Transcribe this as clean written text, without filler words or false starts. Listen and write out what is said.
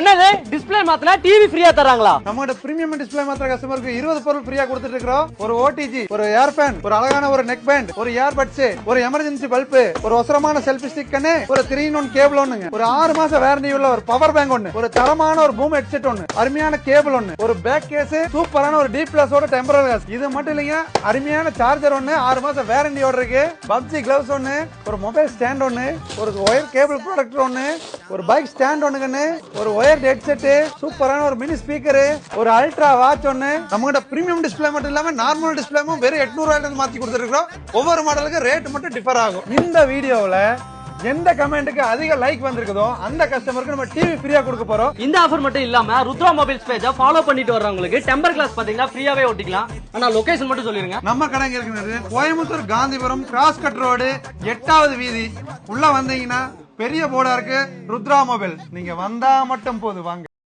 என்னது டிஸ்ப்ளே மாத்தினா டிவி ஃப்ரீயா தராங்களா? நம்மகிட்ட பிரீமியம் டிஸ்ப்ளே மாத்திர கஸ்டமருக்கு 20 பொருள் ஃப்ரீயா கொடுத்துட்டு இருக்கோம். ஒரு ஓடிஜி, ஒரு ஏர் ஃபேன், ஒரு அழகான ஒரு நெக் பேண்ட், ஒரு இயர் பட்ஸ், ஒரு எமர்ஜென்சி பல்ப், ஒரு அவசரமான செல்ஃபி ஸ்டிக், ஒரு 3-in-1 கேபிள் ஒண்ணுங்க, ஒரு 6 மாச வாரண்டி உள்ள ஒரு பவர் பேங்க் ஒண்ணு, ஒரு தரமான ஒரு பூம் ஹெட்செட் ஒண்ணு, அருமையான கேபிள் ஒண்ணு, ஒரு பேக் கேஸ், சூப்பரான ஒரு டி பிளஸோட டெம்பரரி கிளாஸ். இது மட்டும் இல்லைங்க, அருமையான சார்ஜர் ஒண்ணு, 6 மாச வாரண்டியோட இருக்கு, பப்ஜி கிளவுஸ் ஒண்ணு, ஒரு மொபைல் ஸ்டாண்ட் ஒண்ணு, ஒரு ஒயர் கேபிள் ப்ராடக்ட் ஒண்ணு, ஒரு பைக் ஸ்டாண்ட் ஒண்ணுங்கன்னு, ஒரு ஒயர் ஹெட்செட், சூப்பரான ஒரு மினி ஸ்பீக்கர், ஒரு அல்ட்ரா வாட்ச் ஒண்ணு. நம்மகிட்ட பிரீமியம் டிஸ்ப்ளே மட்டும் இல்லாம நார்மல் டிஸ்ப்ளேவும் வெறும் 800 ரூபாயில மாத்தி கொடுத்துருக்கோம். ஒவ்வொரு மாடலுக்கு ரேட் மட்டும் டிஃபர் ஆகும். இந்த வீடியோல எந்த கமெண்ட்டுக்கு அதிக லைக் வந்திருக்குதோ அந்த கஸ்டமருக்கு நம்ம டிவி ஃப்ரீயா கொடுக்க போறோம். இந்த ஆஃபர் மட்டும் இல்லாம ருத்ரா மொபைல்ஸ் பேஜை ஃபாலோ பண்ணிட்டு வர்றவங்களுக்கு டெம்பர் கிளாஸ் பாத்தீங்கன்னா ஃப்ரீயாவே ஒட்டிக்கலாம். ஆனா லொகேஷன் மட்டும் சொல்லிருங்க. நம்ம கடைங்க இருக்கிறது Coimbatore Gandhipuram cross cut road 8வது வீதி. உள்ள வந்தீங்கன்னா பெரிய போர்டா இருக்கு ருத்ரா மொபைல். நீங்க வந்தா மட்டும் போது வாங்க.